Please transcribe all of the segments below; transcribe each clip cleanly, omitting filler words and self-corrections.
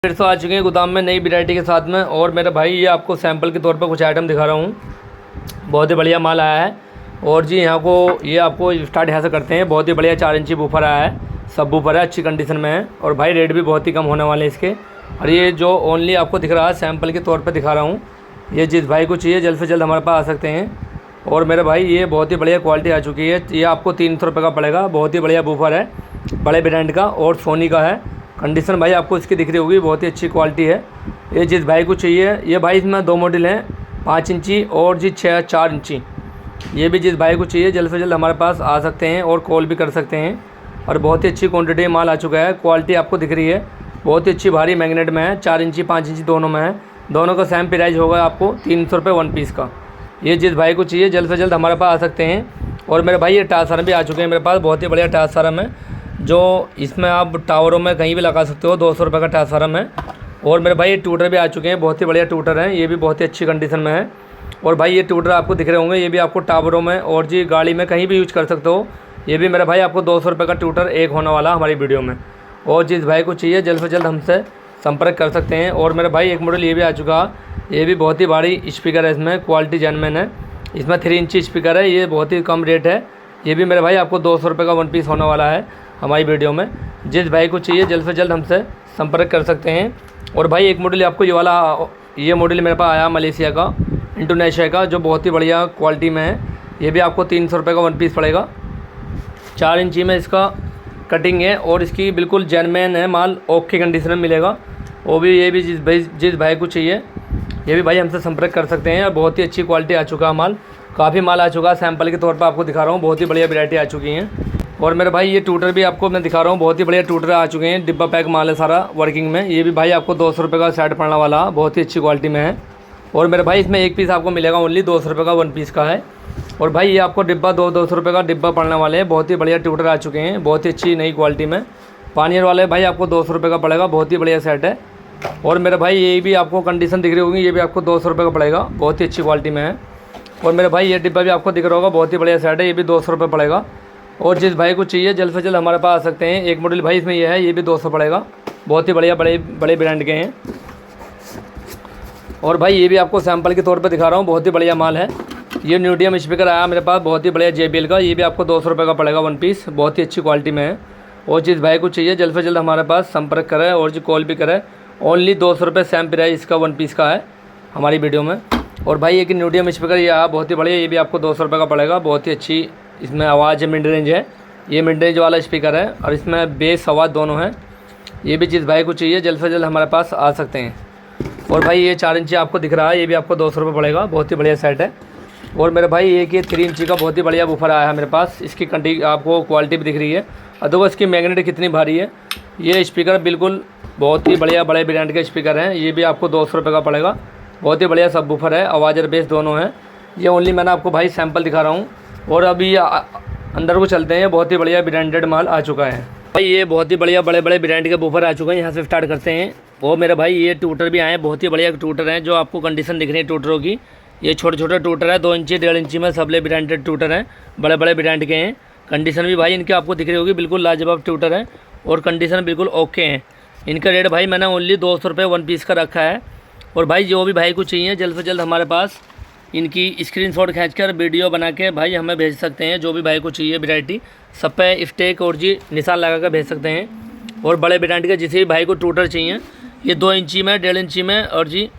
फिर से आ चुके हैं गोदाम में नई वैरायटी के साथ में। और मेरे भाई ये आपको सैंपल के तौर पर कुछ आइटम दिखा रहा हूँ। बहुत ही बढ़िया माल आया है। और जी यहाँ को ये आपको स्टार्ट यहाँ से करते हैं। बहुत ही बढ़िया 4 इंची बूफर आया है, सब बूफर है, अच्छी कंडीशन में है। और भाई रेट भी बहुत ही कम होने वाले हैं इसके। और ये जो ओनली आपको दिख रहा है सैंपल के तौर पर दिखा रहा हूँ। ये जिस भाई को चाहिए जल्द से जल्द हमारे पास आ सकते हैं। और मेरे भाई ये बहुत ही बढ़िया क्वालिटी आ चुकी है। ये आपको 300 रुपये का पड़ेगा। बहुत ही बढ़िया बूफर है, बड़े ब्रांड का और सोनी का है। कंडीशन भाई आपको इसकी दिख रही होगी, बहुत ही अच्छी क्वालिटी है। ये जिस भाई को चाहिए, ये भाई इसमें 2 मॉडल हैं, 5 इंची और जी 4 इंची। ये भी जिस भाई को चाहिए जल्द से जल्द हमारे पास आ सकते हैं और कॉल भी कर सकते हैं। और बहुत ही अच्छी क्वांटिटी माल आ चुका है। क्वालिटी आपको दिख रही है, बहुत ही अच्छी भारी मैग्नेट में है। 4 इंची 5 इंची दोनों में है। दोनों का सेम प्राइस होगा आपको 300 रुपये 1 पीस का। ये जिस भाई को चाहिए जल्द से जल्द हमारे पास आ सकते हैं। और मेरे भाई ये टासर भी आ चुके हैं मेरे पास, बहुत ही बढ़िया टासरम है, जो इसमें आप टावरों में कहीं भी लगा सकते हो। 200 रुपये का टासरम है। और मेरे भाई ये टूटर भी आ चुके हैं, बहुत ही बढ़िया टूटर हैं, ये भी बहुत ही अच्छी कंडीशन में है। और भाई ये टूटर आपको दिख रहे होंगे, ये भी आपको टावरों में और जी गाड़ी में कहीं भी यूज कर सकते हो। ये भी मेरे भाई आपको 200 रुपये का टूटर एक होने वाला हमारी वीडियो में। और जिस भाई को चाहिए जल्द से जल्द हमसे संपर्क कर सकते हैं। और मेरे भाई एक मॉडल ये भी आ चुका, ये भी बहुत ही भारी स्पीकर है, इसमें क्वालिटी जेन्युइन है। इसमें 3 इंची स्पीकर है, ये बहुत ही कम रेट है। ये भी मेरे भाई आपको 200 रुपये का 1 पीस होने वाला है हमारी वीडियो में। जिस भाई को चाहिए जल्द से जल्द हमसे संपर्क कर सकते हैं। और भाई एक मॉडल आपको ये मॉडल मेरे पास आया मलेशिया का, इंडोनेशिया का, जो बहुत ही बढ़िया क्वालिटी में है। ये भी आपको 300 रुपये का 1 पीस पड़ेगा। 4 इंची में इसका कटिंग है और इसकी बिल्कुल जेन्युइन है माल, ओके कंडीशन में मिलेगा। वो भी ये भी जिस भाई को चाहिए ये भी भाई हमसे संपर्क कर सकते हैं। और बहुत ही अच्छी क्वालिटी आ चुका है माल, काफ़ी माल आ चुका है। सैंपल के तौर पर आपको दिखा रहा हूँ, बहुत ही बढ़िया वैरायटी आ चुकी हैं। और मेरे भाई ये टूटर भी आपको मैं दिखा रहा हूँ, बहुत ही बढ़िया टूटर आ चुके हैं। डिब्बा पैक माल है सारा वर्किंग में। ये भी भाई आपको 200 रुपये का सेट पड़ने वाला, बहुत ही अच्छी क्वालिटी में है। और मेरे भाई इसमें एक पीस आपको मिलेगा, ओनली 200 रुपये का 1 पीस का है। और भाई ये आपको डिब्बा 200 रुपये का डिब्बा पड़ने वाले हैं। बहुत ही बढ़िया टूटर आ चुके हैं, बहुत ही अच्छी नई क्वालिटी में। पानियर वाले भाई आपको 200 रुपये का पड़ेगा, बहुत ही बढ़िया सेट है। और मेरे भाई ये भी आपको कंडीशन दिख रही होगी, ये भी आपको 200 रुपये का पड़ेगा, बहुत ही अच्छी क्वालिटी में है। और मेरे भाई ये डिब्बा भी आपको दिख रहा होगा, बहुत ही बढ़िया सेट है, ये भी 200 रुपये पड़ेगा। और जिस भाई को चाहिए जल्द से जल्द हमारे पास आ सकते हैं। एक मॉडल भाई इसमें ये है, ये भी 200 पड़ेगा, बहुत ही बढ़िया बड़े ब्रांड के हैं। और भाई ये भी आपको सैंपल के तौर पर दिखा रहा हूँ, बहुत ही बढ़िया माल है। ये मीडियम स्पीकर आया मेरे पास, बहुत ही बढ़िया JBL का, ये भी आपको 200 रुपये का पड़ेगा 1 पीस, बहुत ही अच्छी क्वालिटी में है। और जिस भाई को चाहिए जल्द से जल्द हमारे पास संपर्क करें और जो कॉल भी करें। ओनली 200 रुपये सेम प्राइस इसका 1 पीस का है हमारी वीडियो में। और भाई एक मीडियम स्पीकर ये आया, बहुत ही बढ़िया, ये भी आपको 200 रुपये का पड़ेगा, बहुत ही अच्छी इसमें आवाज़ है, मिड रेंज है। ये मिड रेंज वाला स्पीकर है और इसमें बेस आवाज़ दोनों है। ये भी जिस भाई को चाहिए जल्द से जल्द हमारे पास आ सकते हैं। और भाई ये 4 इंची आपको दिख रहा है, ये भी आपको 200 रुपये पड़ेगा, बहुत ही बढ़िया सेट है। और मेरे भाई एक ये 3 इंची का बहुत ही बढ़िया बूफर आया है मेरे पास, इसकी आपको क्वालिटी भी दिख रही है। अदरवाइज इसकी मैग्नेट कितनी भारी है। ये स्पीकर बिल्कुल बहुत ही बढ़िया बड़े ब्रांड के स्पीकर हैं। ये भी आपको 200 रुपये का पड़ेगा, बहुत ही बढ़िया सब बूफर है, आवाज़ और बेस दोनों हैं। ये ओनली मैंने आपको भाई सैंपल दिखा रहा हूँ। और अभी अंदर को चलते हैं, बहुत ही बढ़िया ब्रांडेड माल आ चुका है भाई। ये बहुत ही बढ़िया बड़े ब्रांड के बूफर आ चुके हैं, यहाँ से स्टार्ट करते हैं। वो मेरे भाई ये टूटर भी आए हैं, बहुत ही बढ़िया टूटर हैं, जो आपको कंडीशन दिख रही है टूटरों की। ये छोटे छोटे टूटर है, 2 इंची 1.5 इंची में, सबले ब्रांडेड टूटर हैं, बड़े ब्रांड के हैं। कंडीशन भी भाई इनकी आपको दिख रही होगी, बिल्कुल लाजवाब टूटर है और कंडीशन बिल्कुल ओके हैं। इनका रेट भाई मैंने ओनली 200 रुपये 1 पीस का रखा है। और भाई जो भी भाई को चाहिए जल्द से जल्द हमारे पास इनकी स्क्रीनशॉट खींचकर वीडियो बना के भाई हमें भेज सकते हैं। जो भी भाई को चाहिए वैरायटी, सब पे स्टेक और जी निशान लगा कर भेज सकते हैं। और बड़े ब्रांड के जिसे भी भाई को टूटर चाहिए, ये 2 इंची में, 1.5 इंची में और जी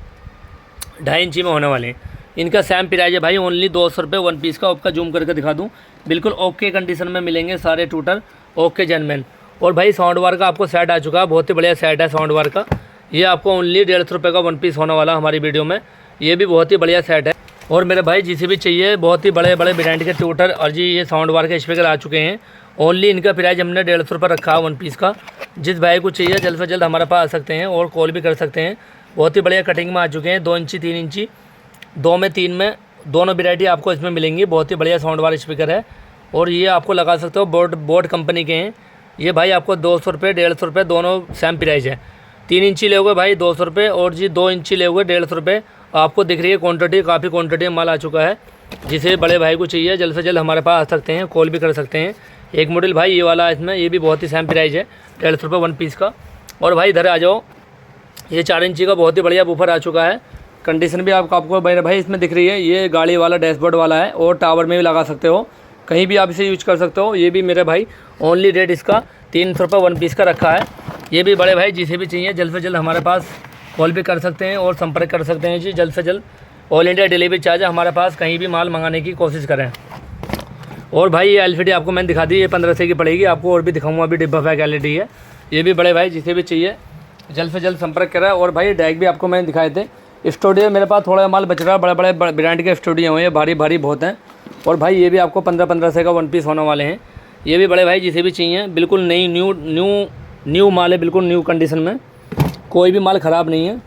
2.5 इंची में होने वाले हैं। इनका सेम प्राइस है भाई, ओनली 200 रुपये 1 पीस का। आपका जूम करके दिखा दूँ, बिल्कुल ओके कंडीशन में मिलेंगे सारे टूटर, ओके जेन्युइन। और भाई साउंड बार का आपको सेट आ चुका है, बहुत ही बढ़िया सेट है साउंड बार का। ये आपको ओनली 150 रुपये का 1 पीस होने वाला हमारी वीडियो में। ये भी बहुत ही बढ़िया सेट है। और मेरे भाई जिसे भी चाहिए बहुत ही बड़े ब्रांड के टूटर और जी ये साउंड बार के स्पीकर आ चुके हैं। ओनली इनका प्राइस हमने 150 रुपये रखा है 1 पीस का। जिस भाई को चाहिए जल्द से जल्द हमारे पास आ सकते हैं और कॉल भी कर सकते हैं। बहुत ही बढ़िया कटिंग में आ चुके हैं, 2 इंची 3 इंची, 2 में 3 में, दोनों वैरायटी आपको इसमें मिलेंगी। बहुत ही बढ़िया साउंड वाला स्पीकर है और ये आपको लगा सकते हो, बोट कंपनी के हैं। ये भाई आपको 200 रुपये 150 रुपये दोनों सेम प्राइस है। 3 इंची लोगे भाई 200 रुपये और जी 2 इंची लोगे 150 रुपये। आपको दिख रही है क्वांटिटी, काफ़ी क्वांटिटी में माल आ चुका है। जिसे बड़े भाई को चाहिए जल्द से जल्द हमारे पास आ सकते हैं, कॉल भी कर सकते हैं। एक मॉडल भाई ये वाला इसमें, ये भी बहुत ही सेम प्राइस है, 150 रुपये 1 पीस का। और भाई इधर आ जाओ, ये 4 इंची का बहुत ही बढ़िया बूफर आ चुका है। कंडीशन भी आपको मेरे भाई इसमें दिख रही है। ये गाड़ी वाला डैशबोर्ड वाला है और टावर में भी लगा सकते हो, कहीं भी आप इसे यूज कर सकते हो। ये भी मेरे भाई ओनली रेट इसका 300 रुपये 1 पीस का रखा है। ये भी बड़े भाई जिसे भी चाहिए जल्द से जल्द हमारे पास कॉल भी कर सकते हैं और संपर्क कर सकते हैं जी। जल्द से जल्द ऑल इंडिया डिलीवरी चार्ज है हमारे पास, कहीं भी माल मंगाने की कोशिश करें। और भाई ये एलसीडी आपको मैंने दिखा दी, ये 1500 की पड़ेगी। आपको और भी दिखाऊंगा, अभी डिब्बा पैक एलईडी है। ये भी बड़े भाई जिसे भी चाहिए जल्द से जल्द संपर्क करें। और भाई डैक भी आपको मैंने दिखाए थे। स्टूडियो मेरे पास थोड़ा माल बच रहा है, बड़े बड़े ब्रांड के स्टूडियो हुए हैं, भारी भारी बहुत हैं। और भाई ये भी आपको 1500 का 1 पीस होने वाले हैं। ये भी बड़े भाई जिसे भी चाहिए, बिल्कुल नई न्यू माल है, बिल्कुल न्यू कंडीशन में, कोई भी माल ख़राब नहीं है।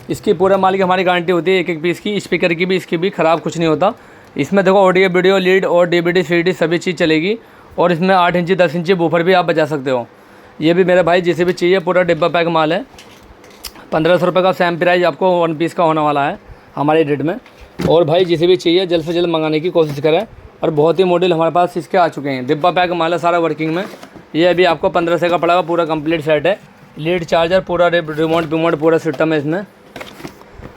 इसकी पूरे माल की हमारी गारंटी होती है, एक पीस की। स्पीकर की भी इसकी भी ख़राब कुछ नहीं होता। इसमें देखो ऑडियो वीडियो लीड और डीवीडी सीडी सभी चीज़ चलेगी। और इसमें 8 इंची 10 इंची बूफर भी आप बजा सकते हो। ये भी मेरे भाई जिसे भी चाहिए पूरा डिब्बा पैक माल है। 1500 रुपये का सेम प्राइस आपको 1 पीस का होने वाला है हमारे रेट में। और भाई जिसे भी चाहिए जल्द से जल्द मंगाने की कोशिश करें। और बहुत ही मॉडल हमारे पास इसके आ चुके हैं। डिब्बा पैक माल है सारा वर्किंग में। ये अभी आपको 1500 का पड़ेगा, पूरा कंप्लीट सेट है। लीड चार्जर पूरा रिमोट पूरा सिस्टम है इसमें।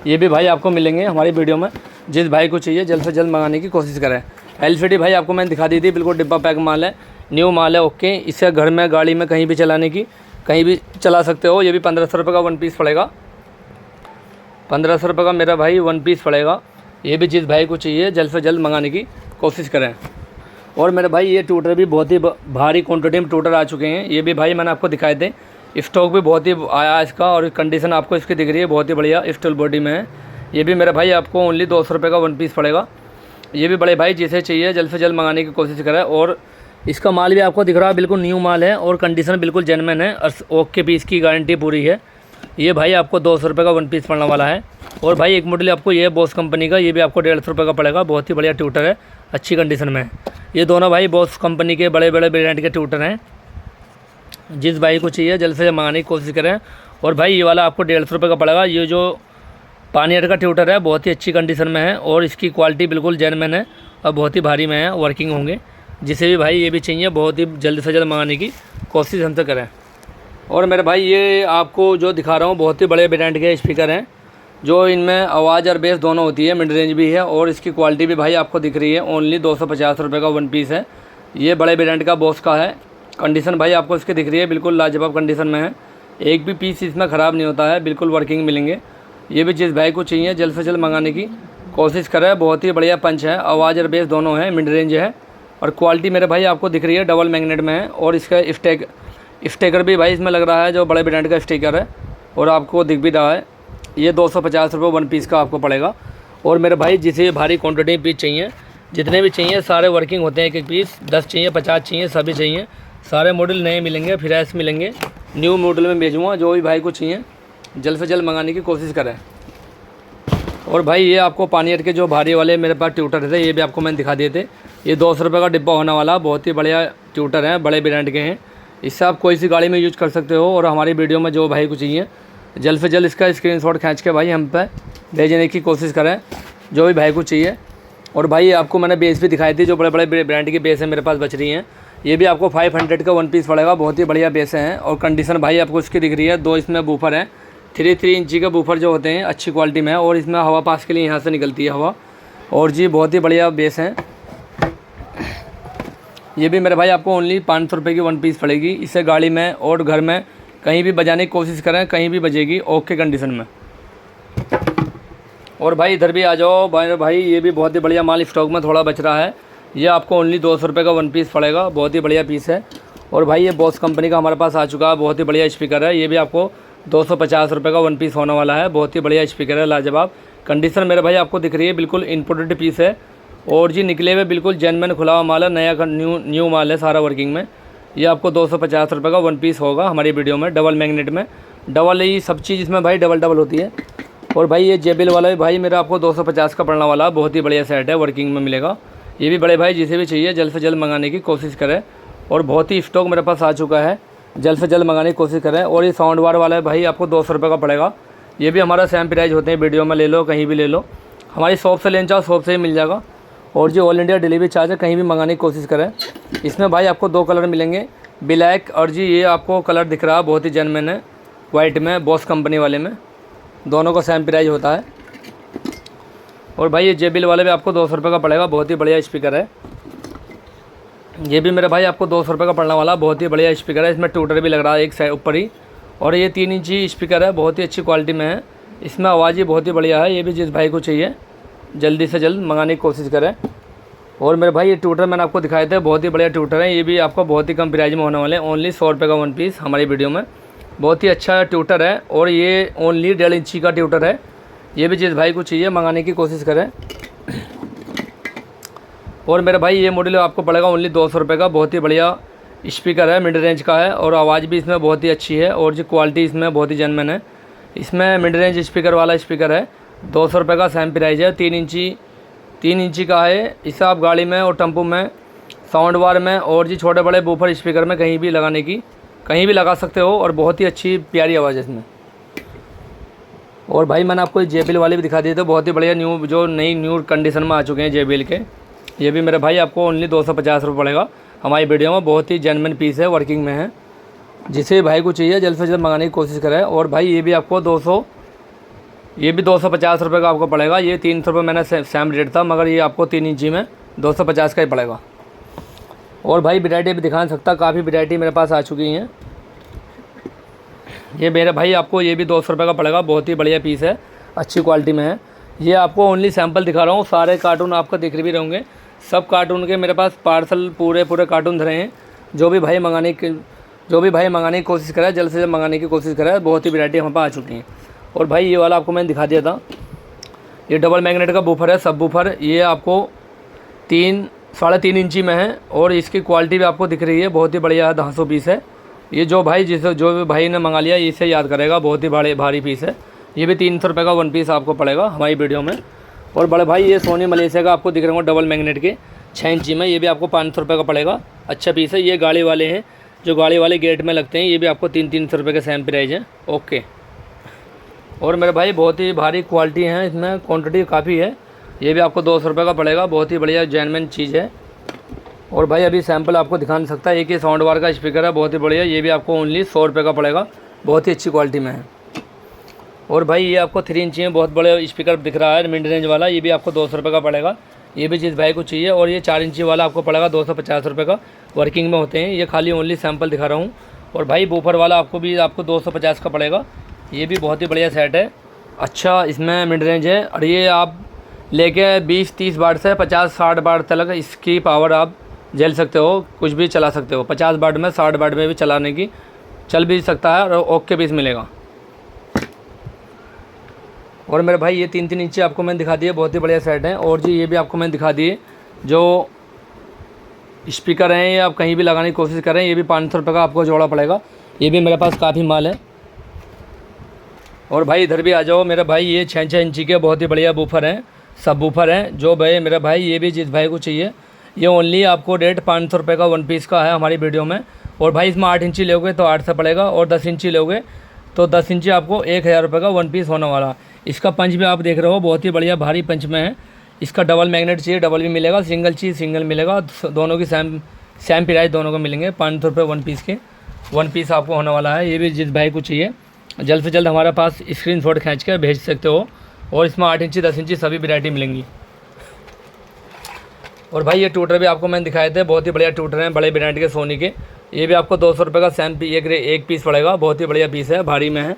ये भी भाई आपको मिलेंगे हमारी वीडियो में। जिस भाई को चाहिए जल्द से जल्द मंगाने की कोशिश करें। एलसीडी भाई आपको मैंने दिखा दी थी, बिल्कुल डिब्बा पैक माल है, न्यू माल है। ओके, इससे घर में गाड़ी में कहीं भी चलाने की, कहीं भी चला सकते हो। ये भी 1500 रुपये का 1 पीस पड़ेगा। 1500 रुपये का मेरा भाई 1 पीस पड़ेगा। ये भी जिस भाई को चाहिए जल्द से जल्द मंगाने की कोशिश करें। और मेरे भाई ये टूटर भी बहुत ही भारी क्वान्टिटी में टूटर आ चुके हैं। ये भी भाई मैंने आपको दिखाए थे। स्टॉक भी बहुत ही आया है इसका, और कंडीशन आपको इसकी दिख रही है, बहुत ही बढ़िया स्टील बॉडी में है। ये भी मेरे भाई आपको ओनली 200 रुपये का 1 पीस पड़ेगा। ये भी बड़े भाई जिसे चाहिए जल्द से जल्द मंगाने की कोशिश करें। और इसका माल भी आपको दिख रहा है, बिल्कुल न्यू माल है और कंडीशन बिल्कुल जेन्युइन है और ओके पीस की गारंटी पूरी है। ये भाई आपको 200 रुपये का 1 पीस पड़ने वाला है। और भाई एक मॉडल आपको ये बॉस कंपनी का, ये भी आपको 150 रुपये का पड़ेगा। बहुत ही बढ़िया ट्यूटर है, अच्छी कंडीशन में है। ये दोनों भाई बॉस कंपनी के बड़े बड़े ब्रांड के ट्यूटर हैं। जिस भाई को चाहिए जल्द से जल्द मंगाने की कोशिश करें। और भाई ये वाला आपको 150 रुपये का पड़ेगा। ये जो पानीर का ट्यूटर है बहुत ही अच्छी कंडीशन में है और इसकी क्वालिटी बिल्कुल जेन्युइन है और बहुत ही भारी में है, वर्किंग होंगे। जिसे भी भाई ये भी चाहिए बहुत ही जल्द से जल्द मंगाने की कोशिश हमसे करें। और मेरे भाई ये आपको जो दिखा रहा हूँ बहुत ही बड़े ब्रांड के स्पीकर हैं, जो इनमें आवाज़ और बेस दोनों होती है, मिड रेंज भी है। और इसकी क्वालिटी भी भाई आपको दिख रही है। ओनली 250 रुपये का 1 पीस है। ये बड़े ब्रांड का बॉस का है। कंडीशन भाई आपको इसकी दिख रही है, बिल्कुल लाजवाब कंडीशन में है। एक भी पीस इसमें ख़राब नहीं होता है, बिल्कुल वर्किंग मिलेंगे। ये भी जिस भाई को चाहिए जल्द से जल्द मंगाने की कोशिश करें। बहुत ही बढ़िया पंच है, आवाज़ और बेस दोनों है, मिड रेंज है। और क्वालिटी मेरे भाई आपको दिख रही है, डबल मैग्नेट में है। और इसका स्टिकर भी भाई इसमें लग रहा है, जो बड़े ब्रांड का स्टिकर है और आपको दिख भी रहा है। ये 250 रुपये 1 पीस का आपको पड़ेगा। और मेरे भाई जिसे भारी क्वान्टिटी पीस चाहिए, जितने भी चाहिए सारे वर्किंग होते हैं। एक पीस 10 चाहिए, 50 चाहिए, सभी चाहिए। सारे मॉडल नए मिलेंगे, फ्रेश मिलेंगे, न्यू मॉडल में भेजूँगा। जो भी भाई को चाहिए जल्द से जल्द मंगाने की कोशिश करें। और भाई ये आपको पानीर के जो भारी वाले मेरे पास ट्यूटर थे, ये भी आपको मैंने दिखा दिए थे। ये 200 रुपये का डिब्बा होने वाला, बहुत ही बढ़िया ट्यूटर हैं, बड़े ब्रांड के हैं। इससे आप कोई सी गाड़ी में यूज कर सकते हो। और हमारी वीडियो में जो भाई को चाहिए जल्द से जल्द इसका स्क्रीनशॉट खींच के भाई हम पे भेजने की कोशिश करें, जो भी भाई को चाहिए। और भाई आपको मैंने बेस भी दिखाई थी, जो बड़े बड़े ब्रांड की बेस है मेरे पास बच रही हैं। ये भी आपको 500 का 1 पीस पड़ेगा। बहुत ही बढ़िया बेस हैं और कंडीशन भाई आपको इसकी दिख रही है। 2 इसमें बूफर हैं, 3 इंची के बूफर जो होते हैं अच्छी क्वालिटी में है। और इसमें हवा पास के लिए यहाँ से निकलती है हवा। और जी बहुत ही बढ़िया बेस हैं। ये भी मेरे भाई आपको ओनली 500 रुपये की 1 पीस पड़ेगी। इसे गाड़ी में और घर में कहीं भी बजाने की कोशिश करें, कहीं भी बजेगी ओके कंडीशन में। और भाई इधर भी आ जाओ भाई, ये भी बहुत ही बढ़िया माल स्टॉक में थोड़ा बच रहा है। ये आपको ओनली 200 रुपये का 1 पीस पड़ेगा। बहुत ही बढ़िया पीस है। और भाई ये बॉस कंपनी का हमारे पास आ चुका है, बहुत ही बढ़िया स्पीकर है। ये भी आपको 250 रुपये का 1 पीस होने वाला है। बहुत ही बढ़िया स्पीकर है, लाजवाब कंडीशन मेरे भाई आपको दिख रही है, बिल्कुल इम्पोर्टेड पीस है। और जी निकले हुए बिल्कुल जेन्युइन खुला हुआ माल है, नया न्यू माल है सारा वर्किंग में। ये आपको 250 रुपये का 1 पीस होगा हमारी वीडियो में, डबल मैग्नेट में। डबल ही सब चीज़ इसमें भाई डबल होती है। और भाई ये जेबिल वाला भी भाई मेरा आपको 250 का पड़ने वाला, बहुत ही बढ़िया सेट है, वर्किंग में मिलेगा। ये भी बड़े भाई जिसे भी चाहिए जल्द से जल्द मंगाने की कोशिश करें। और बहुत ही स्टॉक मेरे पास आ चुका है, जल्द से जल्द मंगाने की कोशिश करें। और ये साउंड बार वाला है भाई आपको 200 रुपये का पड़ेगा। ये भी हमारा सेम प्राइस होते हैं, वीडियो में ले लो, कहीं भी ले लो, हमारी शॉप से लेना चाहो शॉप से ही मिल जाएगा। और जो ऑल इंडिया डिलीवरी चार्ज है, कहीं भी मंगाने की कोशिश करें। इसमें भाई आपको 2 कलर मिलेंगे, ब्लैक और जी ये आपको कलर दिख रहा है, बहुत ही जेन्युइन है। वाइट में, बॉस कंपनी वाले में, दोनों का सेम प्राइस होता है। और भाई ये JBL वाले भी आपको 200 रुपये का पड़ेगा, बहुत ही बढ़िया स्पीकर है। ये भी मेरे भाई आपको 200 रुपये का पड़ने वाला, बहुत ही बढ़िया स्पीकर है। इसमें ट्यूटर भी लग रहा है एक साइड ऊपर ही, और ये 3 इंची स्पीकर है, बहुत ही अच्छी क्वालिटी में है। इसमें आवाज़ ही बहुत ही बढ़िया है। ये भी जिस भाई को चाहिए जल्दी से जल्द मंगाने की कोशिश करें। और मेरे भाई ये ट्यूटर मैंने आपको दिखाए थे, बहुत ही बढ़िया ट्यूटर है। ये भी आपको बहुत ही कम प्राइस में होने वाले हैं, ओनली 100 रुपये का 1 पीस हमारी वीडियो में। बहुत ही अच्छा ट्यूटर है, और ये ओनली 1.5 इंची का ट्यूटर है। ये भी जिस भाई को चाहिए मंगाने की कोशिश करें। और मेरे भाई ये मॉडल आपको पड़ेगा ओनली 200 रुपये का। बहुत ही बढ़िया स्पीकर है, मिड रेंज का है, और आवाज़ भी इसमें बहुत ही अच्छी है, और जो क्वालिटी इसमें बहुत ही जेन्युइन है। इसमें मिड रेंज स्पीकर वाला स्पीकर है, 200 रुपये का सेम प्राइस है। 3 इंची का है। इसे आप गाड़ी में और टेम्पो में, साउंड बार में, और जी छोटे बड़े बूफर स्पीकर में कहीं भी लगा सकते हो, और बहुत ही अच्छी प्यारी आवाज़ है इसमें। और भाई मैंने आपको JBL वाले भी दिखा दिए थे, बहुत ही बढ़िया न्यू कंडीशन में आ चुके हैं JBL के। ये भी मेरे भाई आपको ओनली 250 रुपये पड़ेगा हमारी वीडियो में। बहुत ही जेन्युइन पीस है, वर्किंग में है। जिसे भाई को चाहिए जल्द से जल्द मंगाने की कोशिश करें। और भाई ये भी आपको 250 रुपये का आपको पड़ेगा। ये 300 रुपये मैंने सेम रेट था, मगर ये आपको 3 इंची में 250 का ही पड़ेगा। और भाई वैरायटी भी दिखा सकता, काफ़ी वैरायटी मेरे पास आ चुकी हैं। ये मेरे भाई आपको ये भी 200 रुपये का पड़ेगा, बहुत ही बढ़िया पीस है, अच्छी क्वालिटी में है। ये आपको ओनली सैंपल दिखा रहा हूँ, सारे कार्टून आपको दिख भी होंगे। सब कार्टून के मेरे पास पार्सल पूरे कार्टून धरे हैं। जो भी भाई मंगाने की कोशिश करे, जल्द से जल्द मंगाने की कोशिश करे। बहुत ही वैरायटी हमारे पास आ चुकी हैं। और भाई ये वाला आपको मैंने दिखा दिया था, ये डबल मैग्नेट का बूफर है, सब बूफर। ये आपको 3.5 इंची में है, और इसकी क्वालिटी भी आपको दिख रही है, बहुत ही बढ़िया 200 पीस है। ये जो भी भाई ने मंगा लिया इसे याद करेगा, बहुत ही भारी पीस है। ये भी 300 रुपये का 1 पीस आपको पड़ेगा हमारी वीडियो में। और बड़े भाई ये सोनी मलेशिया का आपको दिख रहा हूँ डबल मैग्नेट के 6 इंची में, ये भी आपको 500 रुपये का पड़ेगा, अच्छा पीस है। ये गाड़ी वाले हैं, जो गाड़ी वाले गेट में लगते हैं, ये भी आपको 300 रुपये के सेम प्राइस है। ओके। और मेरे भाई बहुत ही भारी क्वालिटी है, इसमें क्वांटिटी काफ़ी है। ये भी आपको 200 रुपये का पड़ेगा, बहुत ही बढ़िया जेन्युइन चीज़ है। और भाई अभी सैंपल आपको दिखा नहीं सकता, एक ही साउंड बार का स्पीकर है, बहुत ही बढ़िया। ये भी आपको ओनली 100 रुपये का पड़ेगा, बहुत ही अच्छी क्वालिटी में है। और भाई ये आपको 3 इंची में बहुत बड़े स्पीकर दिख रहा है, मिड रेंज वाला, ये भी आपको 200 रुपये का पड़ेगा। ये भी जिस भाई को चाहिए। और ये 4 इंची वाला आपको पड़ेगा 250 रुपये का, वर्किंग में होते हैं। ये खाली ओनली सैंपल दिखा रहा हूँ। और भाई बूफर वाला आपको 250 का पड़ेगा। ये भी बहुत ही बढ़िया सेट है, अच्छा इसमें मिड रेंज है। और ये आप लेके 20-30 वाट से 50-60 वाट तक इसकी पावर आप झेल सकते हो, कुछ भी चला सकते हो। 50 वाट में 60 वाट में भी चल भी सकता है, और ओके पीस मिलेगा। और मेरे भाई ये 3 इंची आपको मैंने दिखा दिए, बहुत ही बढ़िया सेट है। और जी ये भी आपको मैंने दिखा दिए, जो स्पीकर हैं ये आप कहीं भी लगाने की कोशिश करें। ये भी 500 रुपये का आपको जोड़ा पड़ेगा। ये भी मेरे पास काफ़ी माल है। और भाई इधर भी आ जाओ मेरे भाई, ये 6 इंची के बहुत ही बढ़िया बूफर हैं, सब बूफर हैं। जो भाई मेरे भाई ये भी जिस भाई को चाहिए, ये ओनली आपको रेट 500 रुपये का 1 पीस का है हमारी वीडियो में। और भाई इसमें 8 इंची लोगे तो 8 से पड़ेगा, और 10 इंची लोगे तो 10 इंची आपको 1000 रुपये का 1 पीस होने वाला। इसका पंच भी आप देख रहे हो, बहुत ही बढ़िया भारी पंच में है। इसका डबल मैग्नेट चाहिए डबल भी मिलेगा, सिंगल चाहिए सिंगल मिलेगा। दोनों की सेम प्राइस दोनों को मिलेंगे, 500 रुपये 1 पीस के 1 पीस आपको होने वाला है। ये भी जिस भाई को चाहिए जल्द से जल्द हमारे पास स्क्रीनशॉट खींच कर भेज सकते हो। और इसमें 8 इंची 10 इंची सभी वैरायटी मिलेंगी। और भाई ये ट्यूटर भी आपको मैंने दिखाए थे, बहुत ही बढ़िया ट्यूटर हैं, बड़े ब्रांड के सोनी के। ये भी आपको 200 रुपये का सेम एक पीस पड़ेगा, बहुत ही बढ़िया पीस है, भारी में है।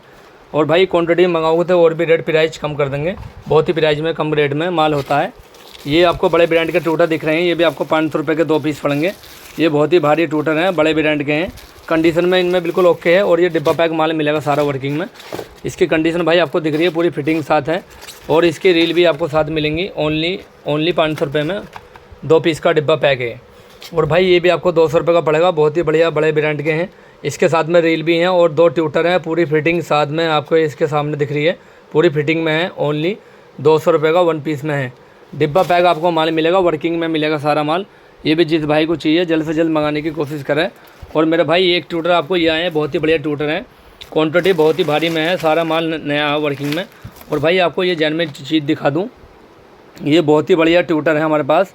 और भाई क्वांटिटी मंगाओगे तो और भी रेट प्राइस कम कर देंगे, बहुत ही प्राइस में कम रेट में माल होता है। ये आपको बड़े ब्रांड के ट्यूटर दिख रहे हैं, ये भी आपको 500 रुपये के 2 पीस पड़ेंगे। ये बहुत ही भारी ट्यूटर हैं, बड़े ब्रांड के हैं, कंडीशन में इनमें बिल्कुल ओके है। और ये डिब्बा पैक माल मिलेगा सारा वर्किंग में। इसकी कंडीशन भाई आपको दिख रही है, पूरी फिटिंग साथ है। और इसकी रील भी आपको साथ मिलेंगी, ओनली 500 रुपये में 2 पीस का डिब्बा पैक है। और भाई ये भी आपको 200 रुपये का पड़ेगा, बहुत ही बढ़िया बड़े ब्रांड के हैं। इसके साथ में रील भी हैं और 2 ट्यूटर हैं, पूरी फिटिंग साथ में आपको इसके सामने दिख रही है, पूरी फिटिंग में है। ओनली 200 रुपये का 1 पीस में है। डिब्बा पैक आपको माल मिलेगा, वर्किंग में मिलेगा सारा माल। ये भी जिस भाई को चाहिए जल्द से जल्द मंगाने की कोशिश करें। और मेरे भाई एक ट्यूटर आपको ये आए हैं, बहुत ही बढ़िया ट्यूटर हैं, क्वांटिटी बहुत ही भारी में है, सारा माल नया है वर्किंग में। और भाई आपको ये जेन्युइन चीज़ दिखा दूँ, ये बहुत ही बढ़िया ट्यूटर है हमारे पास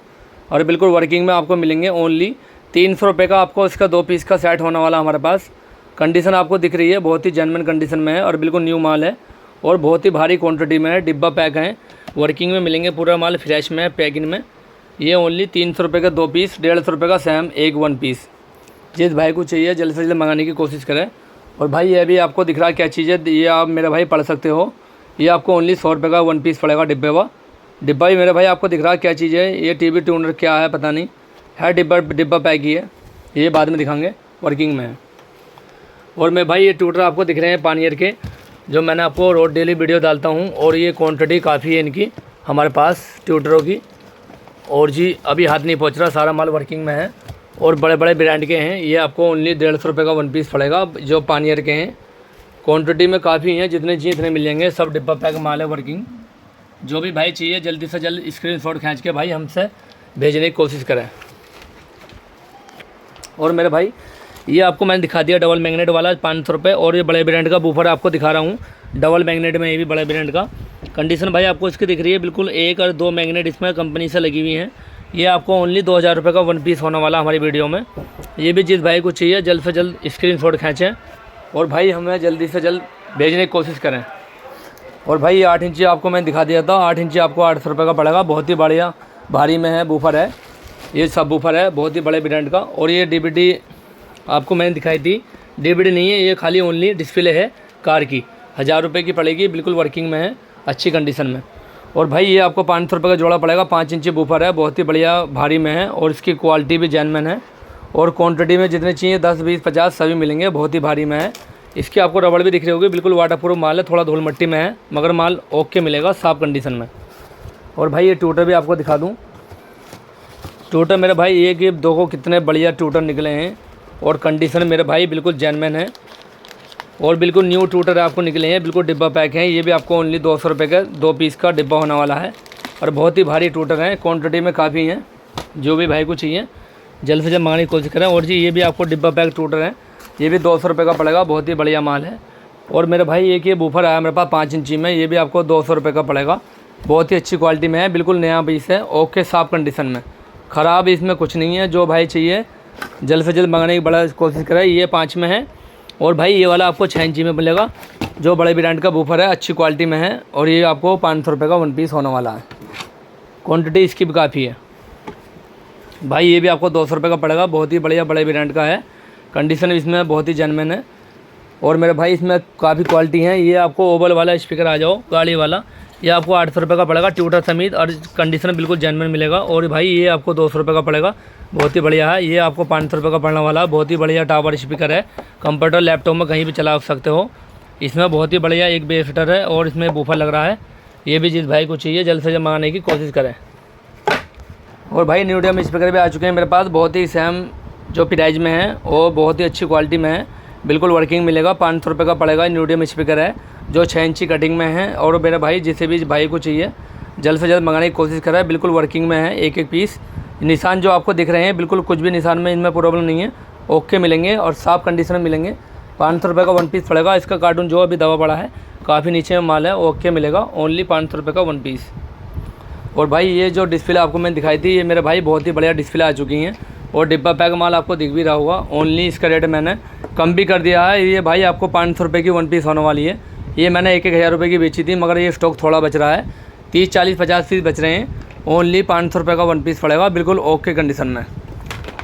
और बिल्कुल वर्किंग में आपको मिलेंगे। ओनली 300 रुपये का आपको इसका 2 पीस का सेट होने वाला हमारे पास। कंडीशन आपको दिख रही है, बहुत ही जेन्युइन कंडीशन में है और बिल्कुल न्यू माल है और बहुत ही भारी क्वांटिटी में है। डिब्बा पैक है, वर्किंग में मिलेंगे, पूरा माल फ्रेश में है पैकिंग में। ये ओनली 300 रुपये का 2 पीस, 150 रुपये का सेम 1 पीस। जिस भाई को चाहिए जल्द से जल्द मंगाने की कोशिश करें। और भाई ये भी आपको दिख रहा है क्या चीज़ है, ये आप मेरे भाई पढ़ सकते हो। ये आपको ओनली 100 रुपये का 1 पीस पड़ेगा डिब्बे वा। डिब्बा भी मेरे भाई आपको दिख रहा है क्या चीज़ है, ये टीवी ट्यूनर क्या है पता नहीं है, डिब्बा पैक ही है, ये बाद में दिखाएंगे, वर्किंग में है। और मैं भाई ये ट्यूटर आपको दिख रहे हैं पानियर के, जो मैंने आपको रोज डेली वीडियो डालता हूँ और ये क्वांटिटी काफ़ी है इनकी हमारे पास ट्यूटरों की। और जी अभी हाथ नहीं पहुँच रहा, सारा माल वर्किंग में है और बड़े बड़े ब्रांड के हैं। ये आपको ओनली 150 रुपये का 1 पीस पड़ेगा, जो पानियर के हैं। क्वांटिटी में काफ़ी हैं, जितने चाहिए इतने मिल जाएंगे, सब डिब्बा पैक माल है वर्किंग। जो भी भाई चाहिए जल्दी से जल्द स्क्रीनशॉट खींच के भाई हमसे भेजने की कोशिश करें। और मेरे भाई ये आपको मैंने दिखा दिया डबल मैग्नेट वाला 500 रुपये। और ये बड़े ब्रांड का बूफर आपको दिखा रहा हूँ डबल मैग्नेट में, ये भी बड़े ब्रांड का। कंडीशन भाई आपको इसकी दिख रही है, बिल्कुल 1 और 2 मैग्नेट इसमें कंपनी से लगी हुई हैं। ये आपको ओनली 2000 रुपये का 1 पीस होने वाला हमारी वीडियो में। ये भी जिस भाई को चाहिए जल्द से जल्द स्क्रीनशॉट खींचें और भाई हमें जल्दी से जल्द भेजने की कोशिश करें। और भाई ये 8 इंची आपको मैं दिखा दिया था, 8 इंची आपको 800 रुपये का पड़ेगा। बहुत ही बढ़िया भारी में है बूफर है, ये सब बूफर है बहुत ही बड़े ब्रांड का। और ये DVD आपको मैंने दिखाई थी, DVD नहीं है, ये खाली ओनली डिस्प्ले है कार की, 1000 रुपये की पड़ेगी, बिल्कुल वर्किंग में है, अच्छी कंडीशन में। और भाई ये आपको 500 रुपये का जोड़ा पड़ेगा, 5 इंची बूफर है, बहुत ही बढ़िया भारी में है और इसकी क्वालिटी भी जेन्युइन है। और क्वांटिटी में जितने चाहिए 10, 20, 50 सभी मिलेंगे, बहुत ही भारी में है। इसकी आपको रबड़ भी दिख रही होगी, बिल्कुल वाटरप्रूफ माल है, थोड़ा धूल मिट्टी में है मगर माल ओके मिलेगा, साफ कंडीशन में। और भाई ये ट्यूटर भी आपको दिखा दूँ, ट्यूटर मेरे भाई एक ये दो को कितने बढ़िया ट्यूटर निकले हैं और कंडीशन मेरे भाई बिल्कुल जेन्युइन है और बिल्कुल न्यू ट्यूटर आपको निकले हैं, बिल्कुल डिब्बा पैक हैं। ये भी आपको ओनली 200 रुपये का 2 पीस का डिब्बा होने वाला है और बहुत ही भारी ट्यूटर हैं, क्वांटिटी में काफ़ी हैं। जो भी भाई को चाहिए जल्द से जल्द मंगाने की कोशिश करें। और जी ये भी आपको डिब्बा पैक ट्यूटर है, ये भी 200 रुपये का पड़ेगा, बहुत ही बढ़िया माल है। और मेरे भाई एक ये बूफर आया मेरे पास 5 इंची में, ये भी आपको 200 रुपये का पड़ेगा, बहुत ही अच्छी क्वालिटी में है, बिल्कुल नया पीस है, ओके साफ कंडीशन में, ख़राब इसमें कुछ नहीं है। जो भाई चाहिए जल्द से जल्द मंगाने की बड़ा कोशिश करें। ये 5 में है। और भाई ये वाला आपको 6 इंची में मिलेगा, जो बड़े ब्रांड का बूफर है, अच्छी क्वालिटी में है और ये आपको 500 रुपये का 1 पीस होने वाला है। क्वांटिटी इसकी भी काफ़ी है भाई। ये भी आपको 200 रुपये का पड़ेगा, बहुत ही बढ़िया बड़े ब्रांड का है, कंडीशन इसमें बहुत ही जेन्युइन है। और मेरे भाई इसमें काफ़ी क्वालिटी है। ये आपको ओवल वाला स्पीकर आ जाओ गाड़ी वाला, ये आपको 800 रुपये का पड़ेगा ट्यूटर समेत और कंडीशन बिल्कुल जेन्युइन मिलेगा। और भाई ये आपको 200 रुपये का पड़ेगा, बहुत ही बढ़िया है। ये आपको 500 रुपये का पड़ने वाला है, बहुत ही बढ़िया टावर स्पीकर है, कंप्यूटर लैपटॉप में कहीं भी चला सकते हो। इसमें बहुत ही बढ़िया एक बेस हिटर है और इसमें बूफर लग रहा है। ये भी जिस भाई को चाहिए जल्द से जल्द मंगाने की कोशिश करें। और भाई न्यूडियम स्पीकर भी आ चुके हैं मेरे पास, बहुत ही सेम जो प्राइस में है और बहुत ही अच्छी क्वालिटी में है, बिल्कुल वर्किंग मिलेगा। 500 रुपये का पड़ेगा, न्यूडियम स्पीकर है जो 6 इंची कटिंग में है। और मेरे भाई जिसे भी भाई को चाहिए जल्द से जल्द मंगाने की कोशिश करें, बिल्कुल वर्किंग में है, एक एक पीस। निशान जो आपको दिख रहे हैं बिल्कुल कुछ भी निशान में इनमें प्रॉब्लम नहीं है, ओके मिलेंगे और साफ़ कंडीशन में मिलेंगे। 500 रुपये का 1 पीस पड़ेगा। इसका कार्टून जो अभी दवा पड़ा है काफ़ी नीचे में माल है, ओके मिलेगा, ओनली 500 रुपये का 1 पीस। और भाई ये जो डिस्प्ले आपको मैंने दिखाई थी, ये मेरे भाई बहुत ही बढ़िया डिस्प्ले आ चुकी हैं और डिब्बा पैक माल आपको दिख भी रहा होगा। ओनली इसका रेट मैंने कम भी कर दिया है, ये भाई आपको 500 रुपये की 1 पीस होने वाली है। ये मैंने 1-1 हज़ार रुपये की बेची थी मगर ये स्टॉक थोड़ा बच रहा है, 30, 40, 50 पीस बच रहे हैं। ओनली 500 रुपये का 1 पीस पड़ेगा, बिल्कुल ओके कंडीशन में।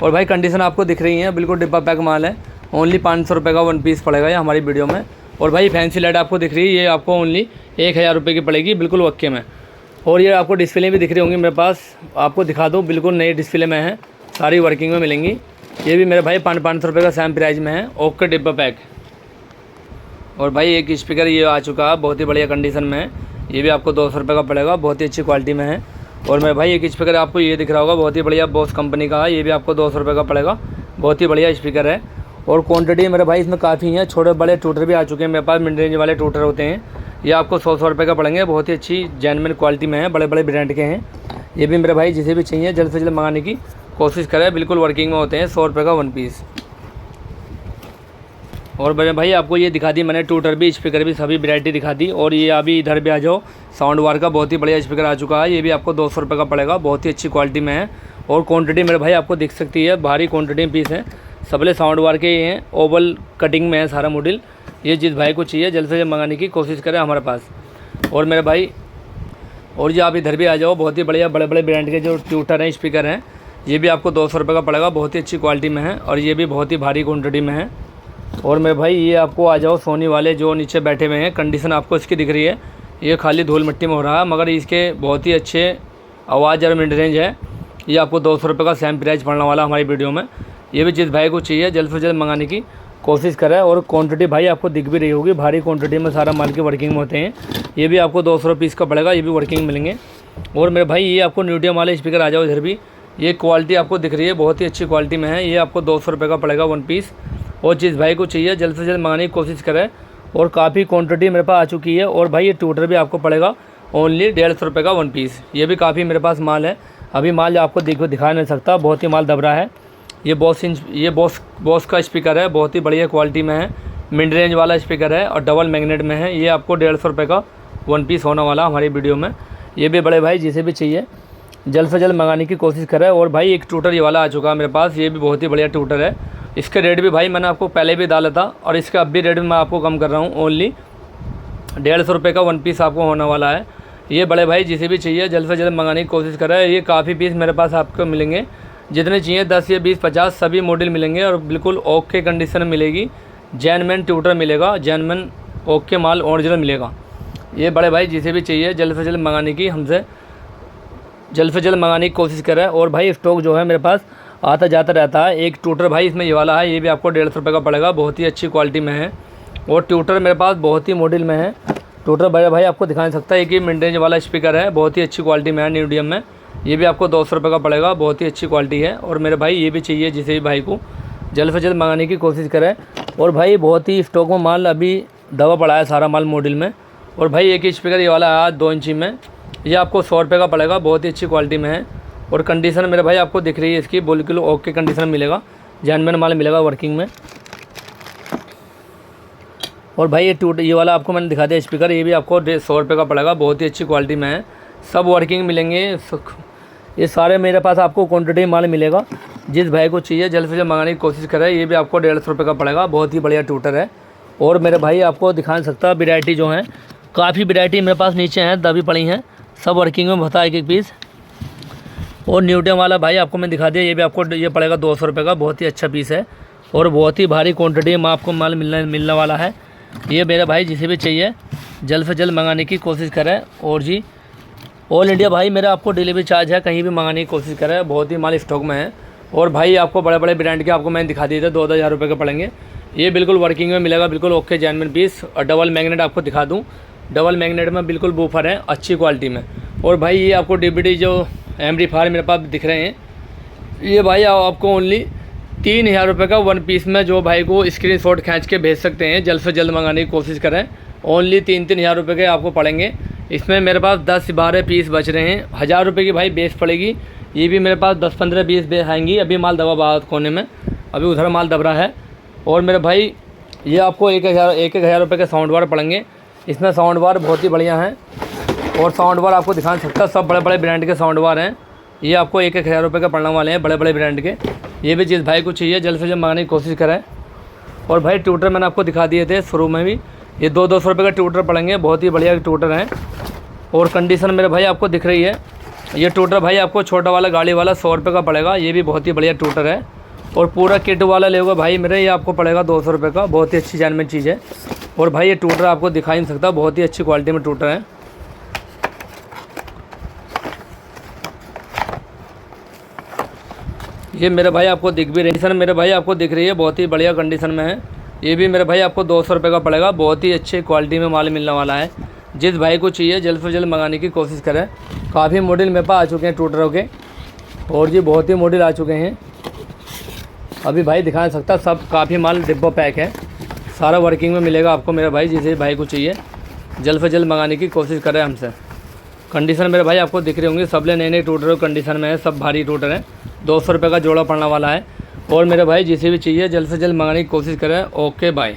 और भाई कंडीशन आपको दिख रही है, बिल्कुल डिब्बा पैक माल है, ओनली 500 रुपये का 1 पीस पड़ेगा ये हमारी वीडियो में। और भाई फैंसी लाइट आपको दिख रही है, ये आपको ओनली 1000 रुपये की पड़ेगी, बिल्कुल ओके में। और ये आपको डिस्प्ले भी दिख रही होंगी मेरे पास, आपको दिखा दूँ, बिल्कुल नई डिस्प्ले में है, सारी वर्किंग में मिलेंगी। ये भी मेरे भाई 500 रुपये का सेम प्राइस में है, ओके डिब्बा पैक। और भाई एक स्पीकर ये आ चुका है, बहुत ही बढ़िया कंडीशन में है, ये भी आपको 200 रुपये का पड़ेगा, बहुत ही अच्छी क्वालिटी में है। और मेरे भाई एक स्पीकर आपको ये दिख रहा होगा, बहुत ही बढ़िया बॉस कंपनी का है, ये भी आपको 200 रुपये का पड़ेगा, बहुत ही बढ़िया स्पीकर है। और क्वांटिटी मेरे भाई इसमें काफ़ी है, छोटे बड़े ट्यूटर भी आ चुके हैं मेरे पास, मिड रेंज वाले ट्यूटर होते हैं, ये आपको 100 रुपये का पड़ेंगे, बहुत ही अच्छी जेन्युइन क्वालिटी में है, बड़े बड़े ब्रांड के हैं। ये भी मेरे भाई जिसे भी चाहिए जल्द से जल्द मंगाने की कोशिश करें, बिल्कुल वर्किंग में होते हैं, 100 रुपये का 1 पीस। और मेरे भाई आपको ये दिखा दी मैंने, ट्यूटर भी स्पीकर भी सभी वैरायटी दिखा दी। और ये अभी इधर भी आ जाओ, साउंड वार का बहुत ही बढ़िया स्पीकर आ चुका है, ये भी आपको 200 रुपये का पड़ेगा, बहुत ही अच्छी क्वालिटी में है। और क्वांटिटी मेरे भाई आपको दिख सकती है, भारी क्वांटिटी में पीस है, सबले साउंड बार के ये हैं, ओवल कटिंग में है सारा मॉडल। ये जिस भाई को चाहिए जल्द से जल्द मंगाने की कोशिश करें हमारे पास। और मेरे भाई और जी आप इधर भी आ जाओ, बहुत ही बढ़िया बड़े बड़े ब्रांड के जो ट्यूटर हैं, स्पीकर हैं, ये भी आपको 200 रुपये का पड़ेगा। बहुत ही अच्छी क्वालिटी में है और ये भी बहुत ही भारी क्वान्टिटी में है। और मेरे भाई ये आपको आ जाओ सोनी वाले जो नीचे बैठे हुए हैं, कंडीशन आपको इसकी दिख रही है, ये खाली धूल मिट्टी में हो रहा है, मगर इसके बहुत ही अच्छे आवाज़ और मिड रेंज है। ये आपको 200 रुपये का सेम प्राइस पड़ने वाला हमारी वीडियो में। ये भी जिस भाई को चाहिए जल्द से जल्द मंगाने की कोशिश करें। और क्वांटिटी भाई आपको दिख भी रही होगी, भारी क्वांटिटी में सारा माल के वर्किंग में होते हैं। ये भी आपको 200 पीस का पड़ेगा, ये भी वर्किंग मिलेंगे। और मेरे भाई ये आपको न्यूडियम वाले स्पीकर आ जाओ इधर भी, ये क्वालिटी आपको दिख रही है, बहुत ही अच्छी क्वालिटी में है। ये आपको 200 रुपये का पड़ेगा 1 पीस। और जिस भाई को चाहिए जल्द से जल्द मंगाने की कोशिश करें। और काफ़ी क्वांटिटी मेरे पास आ चुकी है। और भाई ये ट्यूटर भी आपको पड़ेगा ओनली 150 रुपये का 1 पीस। ये भी काफ़ी मेरे पास माल है, अभी माल आपको दिखा नहीं सकता, बहुत ही माल दब रहा है। ये बॉस का स्पीकर है, बहुत ही बढ़िया क्वालिटी में है, मिड रेंज वाला स्पीकर है और डबल मैग्नेट में है। ये आपको 150 रुपये का 1 पीस होने वाला हमारी वीडियो में। ये भी बड़े भाई जिसे भी चाहिए जल्द से जल्द मंगाने की कोशिश करें। और भाई एक ट्यूटर ये वाला आ चुका है मेरे पास, ये भी बहुत ही बढ़िया ट्यूटर है। इसके रेट भी भाई मैंने आपको पहले भी डाला था और इसका अब भी रेट मैं आपको कम कर रहा हूँ, ओनली 150 रुपये का 1 पीस आपको होने वाला है। ये बड़े भाई जिसे भी चाहिए जल्द से जल्द मंगाने की कोशिश करें। ये काफ़ी पीस मेरे पास आपको मिलेंगे, जितने चाहिए 10 या 20 50 सभी मॉडल मिलेंगे और बिल्कुल ओके कंडीशन में मिलेगी। जेनमैन ट्यूटर मिलेगा, जेनमैन ओके माल ओरिजिनल मिलेगा। ये बड़े भाई जिसे भी चाहिए जल्द से जल्द मंगाने की कोशिश करें। और भाई स्टॉक जो है मेरे पास आता जाता रहता है। एक ट्यूटर भाई इसमें ये वाला है, ये भी आपको 150 रुपये का पड़ेगा, बहुत ही अच्छी क्वालिटी में है। और ट्यूटर मेरे पास बहुत ही मॉडल में है। ट्यूटर बड़े भाई आपको दिखा नहीं सकता, एक ही मिड रेंज वाला स्पीकर है, बहुत ही अच्छी क्वालिटी में है, मीडियम में। ये भी आपको 200 रुपये का पड़ेगा, बहुत ही अच्छी क्वालिटी है। और मेरे भाई ये भी चाहिए जिसे भी भाई को जल्द से जल्द मंगाने की कोशिश करें। और भाई बहुत ही स्टॉक में माल अभी दबा पड़ा है सारा माल मॉडल में। और भाई एक ही स्पीकर ये वाला है 2 इंची में, ये आपको 100 रुपये का पड़ेगा, बहुत ही अच्छी क्वालिटी में है। और कंडीशन मेरे भाई आपको दिख रही है इसकी, बिल्कुल ओके कंडीशन मिलेगा, जेन्युइन माल मिलेगा वर्किंग में। और भाई ये वाला आपको मैंने दिखा दिया स्पीकर, ये भी आपको 100 रुपये का पड़ेगा, बहुत ही अच्छी क्वालिटी में है, सब वर्किंग मिलेंगे। ये सारे मेरे पास आपको क्वांटिटी माल मिलेगा। जिस भाई को चाहिए जल्द से जल्द मंगाने की कोशिश करें। ये भी आपको 150 रुपये का पड़ेगा, बहुत ही बढ़िया ट्यूटर है। और मेरे भाई आपको दिखा नहीं सकता, वैरायटी जो है काफ़ी वैरायटी मेरे पास नीचे हैं, दबी पड़ी हैं, सब वर्किंग में होता है एक पीस। और न्यूटन वाला भाई आपको मैं दिखा दिया, ये भी आपको ये पड़ेगा 200 रुपये का, बहुत ही अच्छा पीस है और बहुत ही भारी क्वांटिटी में आपको माल मिलने वाला है। ये मेरे भाई जिसे भी चाहिए जल्द से जल्द मंगाने की कोशिश करें। और जी ऑल इंडिया भाई मेरा आपको डिलीवरी चार्ज है, कहीं भी मंगाने की कोशिश करें, बहुत ही माल स्टॉक में है। और भाई आपको बड़े बड़े ब्रांड के आपको मैंने दिखा दिए थे, 2-2 रुपये के पड़ेंगे। ये बिल्कुल वर्किंग में मिलेगा, बिल्कुल ओके जेन्युइन पीस। और डबल मैग्नेट आपको दिखा दूँ, डबल मैग्नेट में बिल्कुल बूफर है अच्छी क्वालिटी में। और भाई ये आपको DVD जो एम्पलीफायर मेरे पास दिख रहे हैं, ये भाई आपको ओनली 3000 रुपये का 1 पीस में जो भाई को स्क्रीनशॉट खींच के भेज सकते हैं, जल्द से जल्द मंगाने की कोशिश करें। ओनली 3-3 हज़ार रुपये के आपको पड़ेंगे। इसमें मेरे पास 10-12 पीस बच रहे हैं, 1000 रुपये की भाई बेस पड़ेगी। ये भी मेरे पास 10-15 पीस आएंगी, अभी माल दबा बात कोने में, अभी उधर माल दब रहा है। और मेरे भाई ये आपको 1,000 रुपये के साउंड बार पड़ेंगे। इसमें साउंड बार बहुत ही बढ़िया हैं और साउंड बार आपको दिखा सकता, सब बड़े बड़े ब्रांड के साउंड बार हैं। ये आपको 1,000 रुपये का पड़ने वाले हैं, बड़े बड़े ब्रांड के। ये भी जिस भाई को चाहिए जल्द से जल्द मंगाने की कोशिश करें। और भाई ट्यूटर मैंने आपको दिखा दिए थे शुरू में भी, ये 200 रुपये का ट्यूटर पड़ेंगे, बहुत ही बढ़िया ट्यूटर हैं। और कंडीशन मेरे भाई आपको दिख रही है। ये ट्यूटर भाई आपको छोटा वाला गाड़ी वाला 100 रुपये का पड़ेगा, ये भी बहुत ही बढ़िया ट्यूटर है। और पूरा किट वाला लेगा भाई मेरे, ये आपको पड़ेगा 200 रुपये का, बहुत ही अच्छी जेन्युइन चीज़ है। और भाई ये ट्यूटर आपको दिखा नहीं सकता, बहुत ही अच्छी क्वालिटी में ट्यूटर है। ये मेरे भाई आपको दिख भी रही है, मेरे भाई आपको दिख रही है, बहुत ही बढ़िया कंडीशन में है। ये भी मेरे भाई आपको 200 रुपये का पड़ेगा, बहुत ही अच्छे क्वालिटी में माल मिलने वाला है। जिस भाई को चाहिए जल्द से जल्द मंगाने की कोशिश करें। काफ़ी मॉडल मेरे पास आ चुके हैं ट्यूटरों के, और जी बहुत ही मॉडल आ चुके हैं, अभी भाई दिखा नहीं सकता, सब काफ़ी माल डिब्बा पैक है, सारा वर्किंग में मिलेगा आपको मेरे भाई। जिसे भाई को चाहिए जल्द से जल्द मंगाने की कोशिश करें हमसे। कंडीशन मेरे भाई आपको दिख रही होंगी, सब नए नए ट्यूटर कंडीशन में है, सब भारी ट्यूटर हैं, 200 रुपये का जोड़ा पड़ने वाला है। और मेरे भाई जिसे भी चाहिए जल्द से जल्द मंगाने की कोशिश करें। Okay bye.